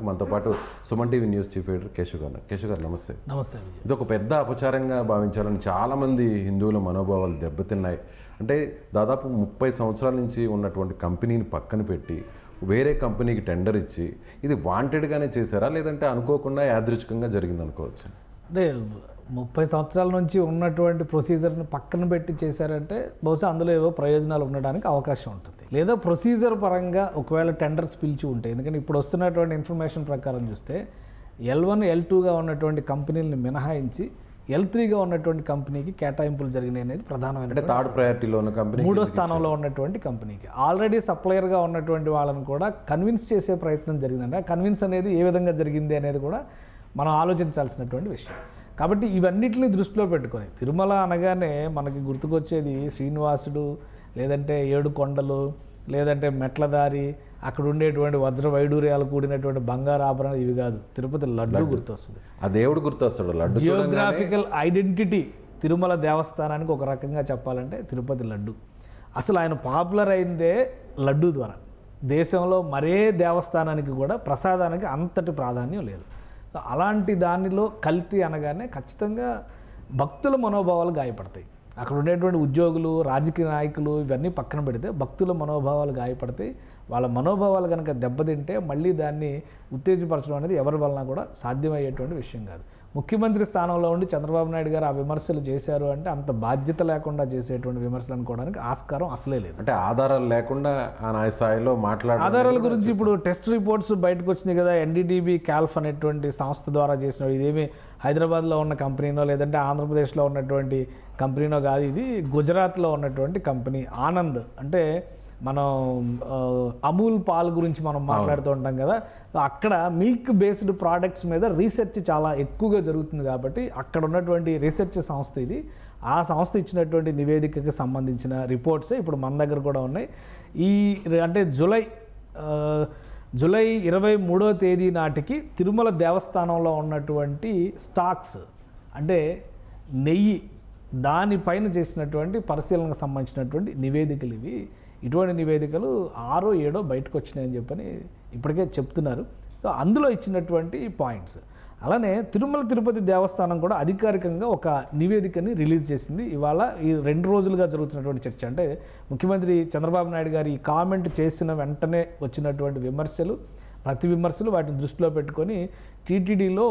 మనతో పాటు Suman TV news chief editor Keshav గారు నమస్తే. నమస్తే. ఇది ఒక పెద్ద అపచారంగా భావించాలని చాలామంది హిందువుల మనోభావాలు దెబ్బతిన్నాయి. అంటే దాదాపు 30 సంవత్సరాల నుంచి ఉన్నటువంటి కంపెనీని పక్కన పెట్టి వేరే కంపెనీకి టెండర్ ఇచ్చి ఇది వాంటెడ్గానే చేశారా, లేదంటే అనుకోకుండా యాదృచ్ఛికంగా జరిగింది అనుకోవచ్చు? అంటే 30 సంవత్సరాల నుంచి ఉన్నటువంటి ప్రొసీజర్ని పక్కన పెట్టి చేశారంటే బహుశా అందులో ఏవో ప్రయోజనాలు ఉండడానికి అవకాశం ఉంటుంది. లేదా ప్రొసీజర్ పరంగా ఒకవేళ టెండర్స్ పిలిచి ఉంటాయి. ఎందుకంటే ఇప్పుడు వస్తున్నటువంటి ఇన్ఫర్మేషన్ ప్రకారం చూస్తే L1, L2గా ఉన్నటువంటి కంపెనీలను మినహాయించి L3గా ఉన్నటువంటి కంపెనీకి కేటాయింపులు జరిగినాయి అనేది ప్రధానమైన. థర్డ్ ప్రయారిటీలో ఉన్న కంపెనీ, 3వ స్థానంలో ఉన్నటువంటి కంపెనీకి ఆల్రెడీ సప్లయర్గా ఉన్నటువంటి వాళ్ళని కూడా కన్విన్స్ చేసే ప్రయత్నం జరిగిందంటే ఆ కన్విన్స్ అనేది ఏ విధంగా జరిగింది అనేది కూడా మనం ఆలోచించాల్సినటువంటి విషయం. కాబట్టి ఇవన్నిటిని దృష్టిలో పెట్టుకొని తిరుమల అనగానే మనకి గుర్తుకొచ్చేది శ్రీనివాసుడు, లేదంటే 7 కొండలు, లేదంటే మెట్లదారి, అక్కడ ఉండేటువంటి వజ్ర వైడూర్యాలు కూడినటువంటి బంగారు ఆభరణాలు, ఇవి కాదు. తిరుపతి లడ్డు గుర్తొస్తుంది. ఆ దేవుడు గుర్తొస్తాడు. లడ్డు జియోగ్రాఫికల్ ఐడెంటిటీ తిరుమల దేవస్థానానికి ఒక రకంగా చెప్పాలంటే తిరుపతి లడ్డు. అసలు ఆయన పాపులర్ అయిందే లడ్డు ద్వారా. దేశంలో మరే దేవస్థానానికి కూడా ప్రసాదానికి అంతటి ప్రాధాన్యం లేదు. సో అలాంటి దానిలో కల్తీ అనగానే ఖచ్చితంగా భక్తుల మనోభావాలు గాయపడతాయి. అక్కడ ఉండేటువంటి ఉద్యోగులు, రాజకీయ నాయకులు ఇవన్నీ పక్కన పెడితే భక్తుల మనోభావాలు గాయపడతాయి. వాళ్ళ మనోభావాలు కనుక దెబ్బతింటే మళ్ళీ దాన్ని ఉత్తేజపరచడం అనేది ఎవరి వలన కూడా సాధ్యమయ్యేటువంటి విషయం కాదు. ముఖ్యమంత్రి స్థానంలో ఉండి చంద్రబాబు నాయుడు గారు ఆ విమర్శలు చేశారు అంటే అంత బాధ్యత లేకుండా చేసేటువంటి విమర్శలు అనుకోవడానికి ఆస్కారం అసలే లేదు. అంటే ఆధారాలు లేకుండా ఆ న్యాయ స్థాయిలో ఆధారాల గురించి ఇప్పుడు టెస్ట్ రిపోర్ట్స్ బయటకు వచ్చినాయి కదా. NDDB క్యాల్ఫ్ అనేటువంటి సంస్థ ద్వారా చేసిన, ఇదేమి హైదరాబాద్లో ఉన్న కంపెనీనో లేదంటే ఆంధ్రప్రదేశ్లో ఉన్నటువంటి కంపెనీనో కాదు. ఇది గుజరాత్లో ఉన్నటువంటి కంపెనీ ఆనంద్. అంటే మనం అమూల్ పాల్ గురించి మనం మాట్లాడుతూ ఉంటాం కదా. అక్కడ మిల్క్ బేస్డ్ ప్రోడక్ట్స్ మీద రీసెర్చ్ చాలా ఎక్కువగా జరుగుతుంది కాబట్టి అక్కడ ఉన్నటువంటి రీసెర్చ్ సంస్థ ఇది. ఆ సంస్థ ఇచ్చినటువంటి నివేదికకి సంబంధించిన రిపోర్ట్సే ఇప్పుడు మన దగ్గర కూడా ఉన్నాయి. అంటే జూలై 23వ తేదీ నాటికి తిరుమల దేవస్థానంలో ఉన్నటువంటి స్టాక్స్, అంటే నెయ్యి, దానిపైన చేసినటువంటి పరిశీలనకు సంబంధించినటువంటి నివేదికలు ఇవి. ఇటువంటి నివేదికలు 6, 7 బయటకు వచ్చినాయని చెప్పని ఇప్పటికే చెప్తున్నారు. సో అందులో ఇచ్చినటువంటి పాయింట్స్. అలానే తిరుపతి దేవస్థానం కూడా అధికారికంగా ఒక నివేదికని రిలీజ్ చేసింది. ఇవాళ ఈ 2 రోజులుగా జరుగుతున్నటువంటి చర్చ, అంటే ముఖ్యమంత్రి చంద్రబాబు నాయుడు గారు ఈ కామెంట్ చేసిన వెంటనే వచ్చినటువంటి ప్రతి విమర్శలు వాటిని దృష్టిలో పెట్టుకొని టీటీడీలో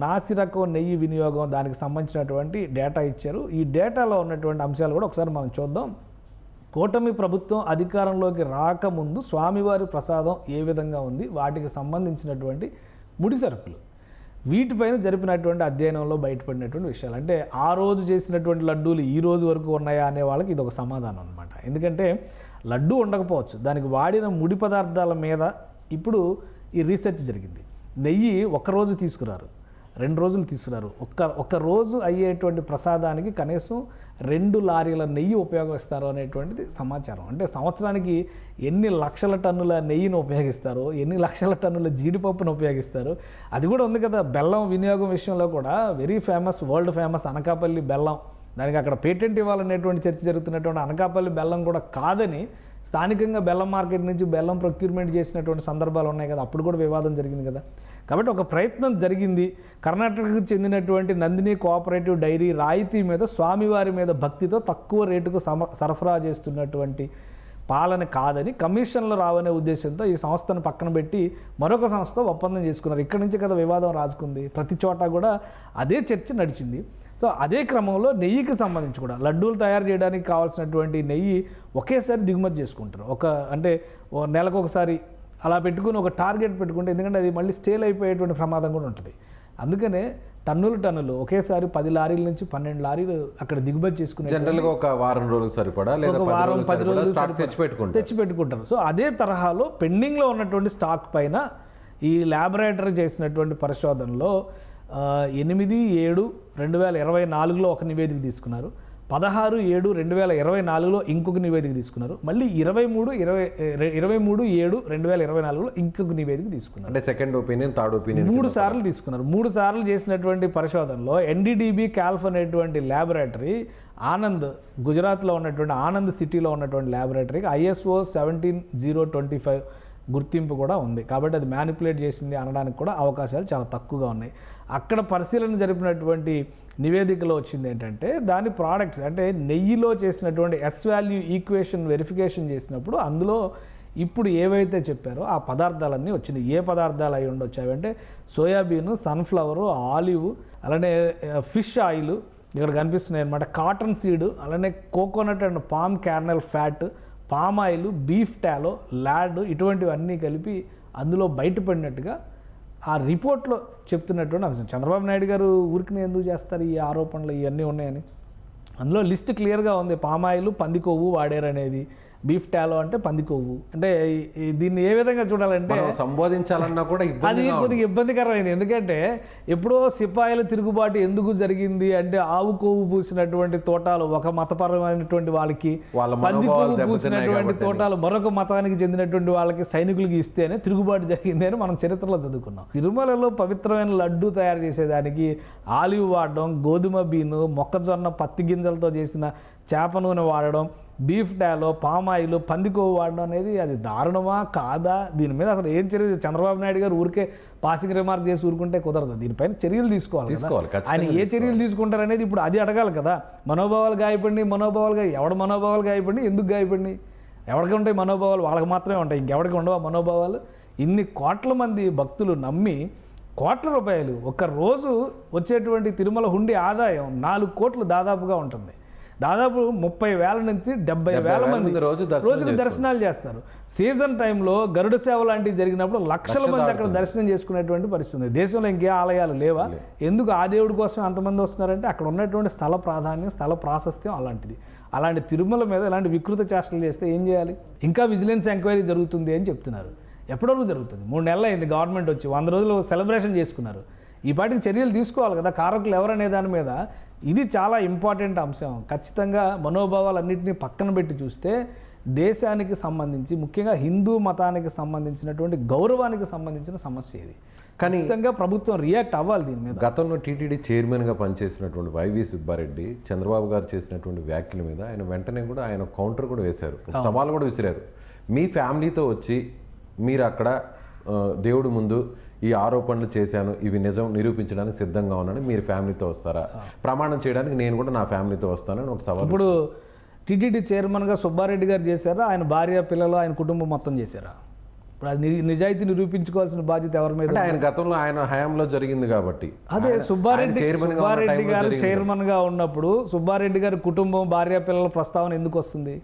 నాసిరకం నెయ్యి వినియోగం దానికి సంబంధించినటువంటి డేటా ఇచ్చారు. ఈ డేటాలో ఉన్నటువంటి అంశాలు కూడా ఒకసారి మనం చూద్దాం. కూటమి ప్రభుత్వం అధికారంలోకి రాకముందు స్వామివారి ప్రసాదం ఏ విధంగా ఉంది, వాటికి సంబంధించినటువంటి ముడి సరుకులు, వీటిపైన జరిపినటువంటి అధ్యయనంలో బయటపడినటువంటి విషయాలు. అంటే ఆ రోజు చేసినటువంటి లడ్డూలు ఈ రోజు వరకు ఉన్నాయా అనే వాళ్ళకి ఇది ఒక సమాధానం అనమాట. ఎందుకంటే లడ్డూ ఉండకపోవచ్చు, దానికి వాడిన ముడి పదార్థాల మీద ఇప్పుడు ఈ రీసెర్చ్ జరిగింది. నెయ్యి ఒక్కరోజు తీసుకురారు, 2 రోజులు తీసుకున్నారు. ఒక్క రోజు అయ్యేటువంటి ప్రసాదానికి కనీసం 2 లారీల నెయ్యి ఉపయోగిస్తారు అనేటువంటిది సమాచారం. అంటే సంవత్సరానికి ఎన్ని లక్షల టన్నుల నెయ్యిని ఉపయోగిస్తారు, ఎన్ని లక్షల టన్నుల జీడిపప్పును ఉపయోగిస్తారు. అది కూడా ఉంది కదా. బెల్లం వినియోగం విషయంలో కూడా very famous, world famous Anakapalli బెల్లం. దానికి అక్కడ పేటెంట్ ఇవ్వాలనేటువంటి చర్చ జరుగుతున్నటువంటి అనకాపల్లి బెల్లం కూడా కాదని స్థానికంగా బెల్లం మార్కెట్ నుంచి బెల్లం ప్రొక్యూర్మెంట్ చేసినటువంటి సందర్భాలు ఉన్నాయి కదా. అప్పుడు కూడా వివాదం జరిగింది కదా. కాబట్టి ఒక ప్రయత్నం జరిగింది. కర్ణాటకకు చెందినటువంటి నందిని కోఆపరేటివ్ డైరీ రాయితీ మీద స్వామివారి మీద భక్తితో తక్కువ రేటుకు సరఫరా చేస్తున్నటువంటి పాలన కాదని, కమిషన్లు రావనే ఉద్దేశంతో ఈ సంస్థను పక్కన పెట్టి మరొక సంస్థ ఒప్పందం చేసుకున్నారు. ఇక్కడి నుంచి కదా వివాదం రాజుకుంది. ప్రతి చోట కూడా అదే చర్చ నడిచింది. సో అదే క్రమంలో నెయ్యికి సంబంధించి కూడా లడ్డూలు తయారు చేయడానికి కావాల్సినటువంటి నెయ్యి ఒకేసారి దిగుమతి చేసుకుంటారు. అంటే నెలకు ఒకసారి అలా పెట్టుకుని ఒక టార్గెట్ పెట్టుకుంటే, ఎందుకంటే అది మళ్ళీ స్టేల్ అయిపోయేటువంటి ప్రమాదం కూడా ఉంటుంది. అందుకనే టన్నులు ఒకేసారి 10 లారీల నుంచి 12 లారీలు అక్కడ దిగుమతి చేసుకునే, జనరల్గా ఒక వారం రోజులు సరిపడా, లేదా ఒక వారం 10 రోజులు తెచ్చి పెట్టుకుంటారు. సో అదే తరహాలో పెండింగ్లో ఉన్నటువంటి స్టాక్ పైన ఈ ల్యాబొరేటరీ చేసినటువంటి పరిశోధనలో 8/7/2024లో ఒక నివేదిక తీసుకున్నారు. 16/7/2024లో ఇంకొక నివేదిక తీసుకున్నారు. మళ్ళీ 23/7/2024లో ఇంకొక నివేదిక తీసుకున్నారు. అంటే సెకండ్ ఒపీనియన్, థర్డ్ ఒపీనియన్ 3 సార్లు తీసుకున్నారు. 3 సార్లు చేసినటువంటి పరిశోధనలో NDDB క్యాల్ఫ్ అనేటువంటి ల్యాబొరేటరీ ఆనంద్, గుజరాత్లో ఉన్నటువంటి ఆనంద్ సిటీలో ఉన్నటువంటి ల్యాబొరేటరీకి ISO 17025 గుర్తింపు కూడా ఉంది. కాబట్టి అది మ్యానిపులేట్ చేసింది అనడానికి కూడా అవకాశాలు చాలా తక్కువగా ఉన్నాయి. అక్కడ పరిశీలన జరిపినటువంటి నివేదికలో వచ్చింది ఏంటంటే దాని ప్రోడక్ట్స్ అంటే నెయ్యిలో చేసినటువంటి ఎస్ వాల్యూ ఈక్వేషన్ వెరిఫికేషన్ చేసినప్పుడు అందులో ఇప్పుడు ఏవైతే చెప్పారో ఆ పదార్థాలన్నీ వచ్చింది. ఏ పదార్థాలు అయి ఉండొచ్చు అవంటే సోయాబీన్, సన్ఫ్లవరు, ఆలివ్, అలానే ఫిష్ ఆయిల్ ఇక్కడ కనిపిస్తున్నాయి అనమాట, కాటన్ సీడ్, అలానే coconut and palm kernel fat, palm oil, beef tallow, lard ఇటువంటివన్నీ కలిపి అందులో బయటపడినట్టుగా ఆ రిపోర్ట్లో చెప్తున్నటువంటి అంశం. చంద్రబాబు నాయుడు గారు ఊరికి ఎందుకు చేస్తారు ఈ ఆరోపణలు ఇవన్నీ ఉన్నాయని? అందులో లిస్ట్ క్లియర్గా ఉంది. పామ్ ఆయిల్ పంది కొవ్వు వాడారనేది, బీఫ్ టాలో అంటే పంది కొవ్వు. అంటే దీన్ని ఏ విధంగా చూడాలంటే సంబోధించాలన్నా కూడా అది కొద్దిగా ఇబ్బందికరమైంది. ఎందుకంటే ఎప్పుడో సిపాయిల తిరుగుబాటు ఎందుకు జరిగింది అంటే ఆవు కొవ్వు పూసినటువంటి తోటాలు ఒక మతపరమైనటువంటి వాళ్ళకి, పంది కొవ్వు పూసినటువంటి తోటాలు మరొక మతానికి చెందినటువంటి వాళ్ళకి, సైనికులకి ఇస్తేనే తిరుగుబాటు జరిగింది అని మనం చరిత్రలో చదువుకున్నాం. తిరుమలలో పవిత్రమైన లడ్డు తయారు చేసేదానికి ఆలివ్ వాడడం, గోధుమ బీను, మొక్కజొన్న, పత్తి గింజలతో చేసిన చేప నూనె వాడడం, బీఫ్ టాలో, పామ్ ఆయిల్, పందికొవ్వు వాడడం అనేది అది దారుణమా కాదా? దీని మీద అసలు ఏం చర్య? చంద్రబాబు నాయుడు గారు ఊరికే పాసింగ్ రిమార్క్ చేసి ఊరుకుంటే కుదరదు. దీనిపైన చర్యలు తీసుకోవాలి. ఆయన ఏ చర్యలు తీసుకుంటారనేది ఇప్పుడు అది అడగాలి కదా. మనోభావాలు గాయపడి ఎవడ మనోభావాలు గాయపడి ఎందుకు గాయపడి? ఎవరికి ఉంటాయి మనోభావాలు? వాళ్ళకి మాత్రమే ఉంటాయి, ఇంకెవరికి ఉండవు మనోభావాలు. ఇన్ని కోట్ల మంది భక్తులు నమ్మి కోట్ల రూపాయలు ఒక్క రోజు వచ్చేటువంటి తిరుమల హుండీ ఆదాయం 4 కోట్లు దాదాపుగా ఉంటుంది. దాదాపు 30,000 నుంచి 70,000 మంది రోజుకు దర్శనాలు చేస్తారు. సీజన్ టైంలో గరుడ సేవ లాంటివి జరిగినప్పుడు లక్షల మంది అక్కడ దర్శనం చేసుకునేటువంటి పరిస్థితి. దేశంలో ఇంకే ఆలయాలు లేవా? ఎందుకు ఆ దేవుడి కోసం అంతమంది వస్తున్నారంటే అక్కడ ఉన్నటువంటి స్థల ప్రాధాన్యం, స్థల ప్రాశస్త్యం అలాంటిది. అలాంటి తిరుమల మీద ఇలాంటి వికృత చేష్టలు చేస్తే ఏం చేయాలి? ఇంకా విజిలెన్స్ ఎంక్వైరీ జరుగుతుంది అని చెప్తున్నారు. ఎప్పటివరకు జరుగుతుంది? 3 నెలలు అయింది గవర్నమెంట్ వచ్చి, 100 రోజులు సెలబ్రేషన్ చేసుకున్నారు. ఈ పాటికి చర్యలు తీసుకోవాలి కదా కారకులు ఎవరనే దాని మీద. ఇది చాలా ఇంపార్టెంట్ అంశం. ఖచ్చితంగా మనోభావాలన్నింటినీ పక్కన పెట్టి చూస్తే దేశానికి సంబంధించి, ముఖ్యంగా హిందూ మతానికి సంబంధించినటువంటి గౌరవానికి సంబంధించిన సమస్య ఇది. కానీ ఖచ్చితంగా ప్రభుత్వం రియాక్ట్ అవ్వాలి దీని మీద. గతంలో టీటీడీ చైర్మన్గా పనిచేసినటువంటి వైవి సుబ్బారెడ్డి చంద్రబాబు గారు చేసినటువంటి వ్యాఖ్యల మీద ఆయన వెంటనే కూడా ఆయన కౌంటర్ కూడా వేశారు, సవాల్ కూడా విసిరారు. మీ ఫ్యామిలీతో వచ్చి మీరు అక్కడ దేవుడి ముందు ఈ ఆరోపణలు చేశాను, ఇవి నిజం నిరూపించడానికి సిద్ధంగా ఉన్నాను, మీరు ఫ్యామిలీతో వస్తారా? ప్రమాణం చేయడానికి నేను కూడా నా ఫ్యామిలీతో వస్తానని ఒక సవాల్. ఇప్పుడు టీటీడీ చైర్మన్గా సుబ్బారెడ్డి గారు చేశారా? ఆయన భార్య, పిల్లలు, ఆయన కుటుంబం మొత్తం చేశారా? ఇప్పుడు అది నిజాయితీ నిరూపించుకోవాల్సిన బాధ్యత ఎవరి మీద? ఆయన గతంలో ఆయన హయాంలో జరిగింది కాబట్టి. అదే సుబ్బారెడ్డి గారు చైర్మన్గా ఉన్నప్పుడు సుబ్బారెడ్డి గారి కుటుంబం, భార్య, పిల్లల ప్రస్తావన ఎందుకు వస్తుంది?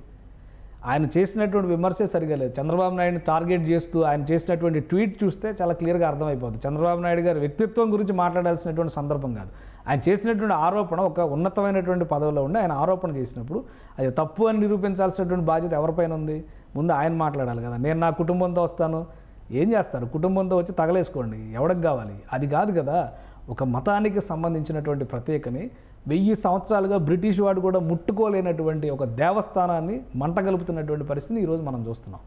ఆయన చేసినటువంటి విమర్శే సరిగా లేదు. చంద్రబాబు నాయుడిని టార్గెట్ చేస్తూ ఆయన చేసినటువంటి ట్వీట్ చూస్తే చాలా క్లియర్గా అర్థమైపోతుంది. చంద్రబాబు నాయుడు గారి వ్యక్తిత్వం గురించి మాట్లాడాల్సినటువంటి సందర్భం కాదు. ఆయన చేసినటువంటి ఆరోపణ ఒక ఉన్నతమైనటువంటి పదవిలో ఉండి ఆయన ఆరోపణ చేసినప్పుడు అది తప్పు అని నిరూపించాల్సినటువంటి బాధ్యత ఎవరిపైన ఉంది? ముందు ఆయన మాట్లాడాలి కదా. నేను నా కుటుంబంతో వస్తాను, ఏం చేస్తారు? కుటుంబంతో వచ్చి తగలేసుకోండి, ఎవరికి కావాలి? అది కాదు కదా. ఒక మతానికి సంబంధించినటువంటి ప్రత్యేకని 1000 సంవత్సరాలుగా బ్రిటిష్ వాడు కూడా ముట్టుకోలేనటువంటి ఒక దేవస్థానాన్ని మంట కలుపుతున్నటువంటి పరిస్థితిని ఈరోజు మనం చూస్తున్నాం.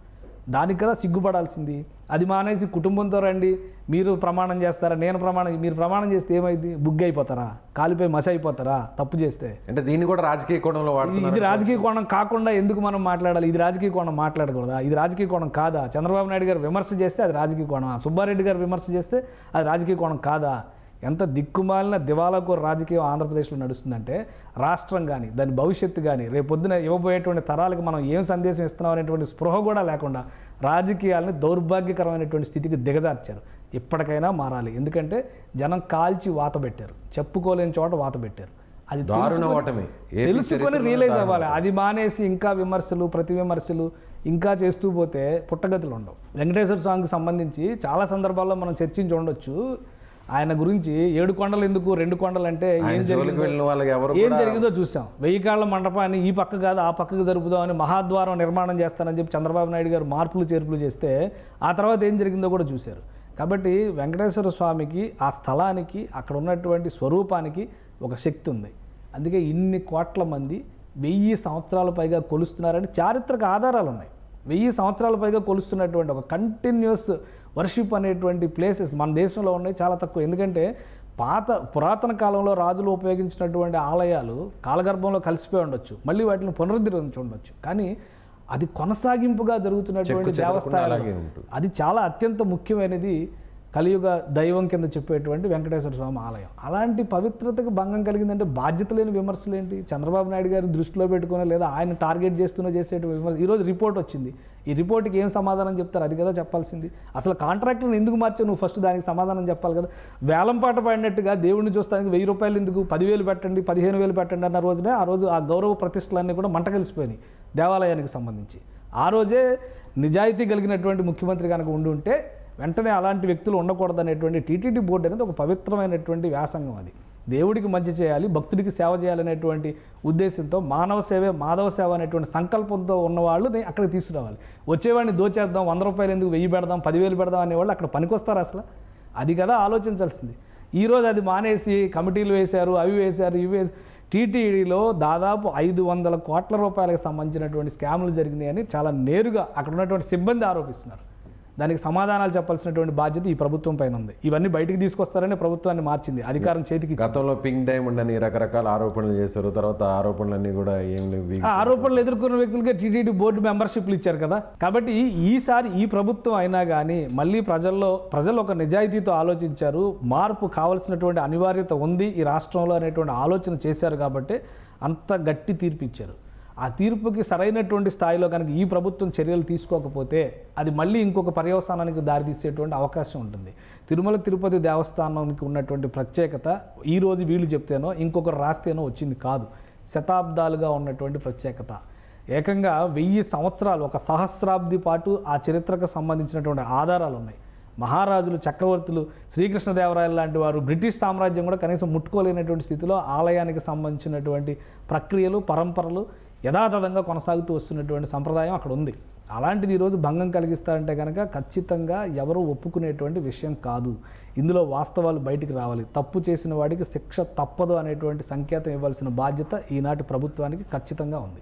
దానికి కదా సిగ్గుపడాల్సింది. అది మానేసి కుటుంబంతో రండి, మీరు ప్రమాణం చేస్తారా, మీరు ప్రమాణం చేస్తే ఏమైంది? బుగ్గి అయిపోతారా? కాలిపోయి మసి అయిపోతారా తప్పు చేస్తే? అంటే దీన్ని కూడా రాజకీయ కోణంలో వాడుతున్నారు. ఇది రాజకీయ కోణం కాకుండా ఎందుకు మనం మాట్లాడాలి? ఇది రాజకీయ కోణం మాట్లాడకూడదా? ఇది రాజకీయ కోణం కాదా? చంద్రబాబు నాయుడు గారు విమర్శ చేస్తే అది రాజకీయ కోణమా? సుబ్బారెడ్డి గారు విమర్శ చేస్తే అది రాజకీయ కోణం కాదా? ఎంత దిక్కుమాలిన దివాలాకోరు రాజకీయం ఆంధ్రప్రదేశ్లో నడుస్తుందంటే రాష్ట్రం కానీ, దాని భవిష్యత్తు కానీ, రేపొద్దున ఇవ్వబోయేటువంటి తరాలకు మనం ఏం సందేశం ఇస్తున్నాం అనేటువంటి స్పృహ కూడా లేకుండా రాజకీయాలని దౌర్భాగ్యకరమైనటువంటి స్థితికి దిగజార్చారు. ఇప్పటికైనా మారాలి. ఎందుకంటే జనం కాల్చి వాత పెట్టారు, చెప్పుకోలేని చోట వాత పెట్టారు. అది తెలుసుకొని రియలైజ్ అవ్వాలి. అది మానేసి ఇంకా విమర్శలు, ప్రతి విమర్శలు ఇంకా చేస్తూ పోతే పుట్టగతులు ఉండవు. వెంకటేశ్వర స్వామికి సంబంధించి చాలా సందర్భాల్లో మనం చర్చించి ఉండొచ్చు. ఆయన గురించి 7 కొండలు ఎందుకు 2 కొండలు అంటే ఏం జరిగిందో చూసాం. 1000 కాళ్ళ మండపాన్ని ఈ పక్క కాదు ఆ పక్కకు జరుపుదామని మహాద్వారం నిర్మాణం చేస్తానని చెప్పి చంద్రబాబు నాయుడు గారు మార్పులు చేర్పులు చేస్తే ఆ తర్వాత ఏం జరిగిందో కూడా చూశారు. కాబట్టి వెంకటేశ్వర స్వామికి, ఆ స్థలానికి, అక్కడ ఉన్నటువంటి స్వరూపానికి ఒక శక్తి ఉంది. అందుకే ఇన్ని కోట్ల మంది 1000 సంవత్సరాల పైగా కొలుస్తున్నారని చారిత్రక ఆధారాలు ఉన్నాయి. 1000 సంవత్సరాల పైగా కొలుస్తున్నటువంటి ఒక కంటిన్యూస్ వర్షిప్ అనేటువంటి ప్లేసెస్ మన దేశంలో ఉన్నాయి చాలా తక్కువ. ఎందుకంటే పురాతన కాలంలో రాజులు ఉపయోగించినటువంటి ఆలయాలు కాలగర్భంలో కలిసిపోయి ఉండొచ్చు, మళ్ళీ వాటిని పునరుద్ధరించి ఉండొచ్చు. కానీ అది కొనసాగింపుగా జరుగుతున్నటువంటి చెక్కు చెదరకుండా దేవస్థానం అలాగే ఉంటుంది. అది చాలా అత్యంత ముఖ్యమైనది. కలియుగ దైవం కింద చెప్పేటువంటి వెంకటేశ్వర స్వామి ఆలయం. అలాంటి పవిత్రతకు భంగం కలిగిందంటే బాధ్యత లేని విమర్శలు ఏంటి? చంద్రబాబు నాయుడు గారు దృష్టిలో పెట్టుకుని లేదా ఆయన టార్గెట్ చేస్తూనే చేసేటువంటి విమర్శ. ఈరోజు రిపోర్ట్ వచ్చింది, ఈ రిపోర్ట్కి ఏం సమాధానం చెప్తారు? అది కదా చెప్పాల్సింది. అసలు కాంట్రాక్టర్ని ఎందుకు మార్చావు నువ్వు? ఫస్ట్ దానికి సమాధానం చెప్పాలి కదా. వేలం పాట పాడినట్టుగా దేవుడిని చూస్తానికి 1000 రూపాయలు ఎందుకు, 10,000 పెట్టండి, 15,000 పెట్టండి అన్న రోజునే ఆ రోజు ఆ గౌరవ ప్రతిష్టలన్నీ కూడా మంట కలిసిపోయినాయి దేవాలయానికి సంబంధించి. ఆ రోజే నిజాయితీ కలిగినటువంటి ముఖ్యమంత్రి కనుక ఉంటే వెంటనే అలాంటి వ్యక్తులు ఉండకూడదనేటువంటి టీటీడీ బోర్డు అనేది ఒక పవిత్రమైనటువంటి వ్యాసంగం. అది దేవుడికి మంచి చేయాలి, భక్తుడికి సేవ చేయాలనేటువంటి ఉద్దేశంతో మానవ సేవే మాధవ సేవ అనేటువంటి సంకల్పంతో ఉన్నవాళ్ళు అక్కడికి తీసుకురావాలి. వచ్చేవాడిని దోచేద్దాం, 100 రూపాయలు ఎందుకు 1000 పెడదాం, 10,000 పెడదాం అనేవాళ్ళు అక్కడ పనికొస్తారు అసలు? అది కదా ఆలోచించాల్సింది. ఈరోజు అది మానేసి కమిటీలు వేశారు, అవి వేశారు, ఇవి వేశారు. టీటీడీలో దాదాపు 500 కోట్ల రూపాయలకు సంబంధించినటువంటి స్కాములు జరిగినాయని చాలా నేరుగా అక్కడ ఉన్నటువంటి సిబ్బంది ఆరోపిస్తున్నారు. దానికి సమాధానాలు చెప్పాల్సినటువంటి బాధ్యత ఈ ప్రభుత్వం పైన ఉంది. ఇవన్నీ బయటికి తీసుకొస్తారని ప్రభుత్వాన్ని మార్చింది, అధికారం చేతికి. గతంలో పింక్ డైమండ్ అని రకరకాల ఆరోపణలు చేశారు. తర్వాత ఆరోపణలన్నీ కూడా ఏం లేవు. ఆ ఆరోపణలు ఎదుర్కొన్న వ్యక్తులకే టీటీడీ బోర్డు మెంబర్షిప్లు ఇచ్చారు కదా. కాబట్టి ఈసారి ఈ ప్రభుత్వం అయినా కానీ మళ్ళీ ప్రజలు ఒక నిజాయితీతో ఆలోచించారు, మార్పు కావాల్సినటువంటి అనివార్యత ఉంది ఈ రాష్ట్రంలో అనేటువంటి ఆలోచన చేశారు కాబట్టి అంత గట్టి తీర్పు ఇచ్చారు. ఆ తీర్పుకి సరైనటువంటి స్థాయిలో కనుక ఈ ప్రభుత్వం చర్యలు తీసుకోకపోతే అది మళ్ళీ ఇంకొక పర్యవసానానికి దారితీసేటువంటి అవకాశం ఉంటుంది. తిరుమల తిరుపతి దేవస్థానానికి ఉన్నటువంటి ప్రత్యేకత ఈరోజు వీళ్ళు చెప్తేనో ఇంకొకరు రాస్తేనో వచ్చింది కాదు. శతాబ్దాలుగా ఉన్నటువంటి ప్రత్యేకత. ఏకంగా 1000 సంవత్సరాలు, ఒక సహస్రాబ్ది పాటు ఆ చరిత్రకు సంబంధించినటువంటి ఆధారాలు ఉన్నాయి. మహారాజులు, చక్రవర్తులు, శ్రీకృష్ణదేవరాయలు లాంటి వారు, బ్రిటిష్ సామ్రాజ్యం కూడా కనీసం ముట్టుకోలేనటువంటి స్థితిలో ఆలయానికి సంబంధించినటువంటి ప్రక్రియలు, పరంపరలు యథాతథంగా కొనసాగుతూ వస్తున్నటువంటి సంప్రదాయం అక్కడ ఉంది. అలాంటిది ఈరోజు భంగం కలిగిస్తారంటే కనుక ఖచ్చితంగా ఎవరు ఒప్పుకునేటువంటి విషయం కాదు. ఇందులో వాస్తవాలు బయటికి రావాలి. తప్పు చేసిన వాడికి శిక్ష తప్పదు అనేటువంటి సంకేతం ఇవ్వాల్సిన బాధ్యత ఈనాటి ప్రభుత్వానికి ఖచ్చితంగా ఉంది.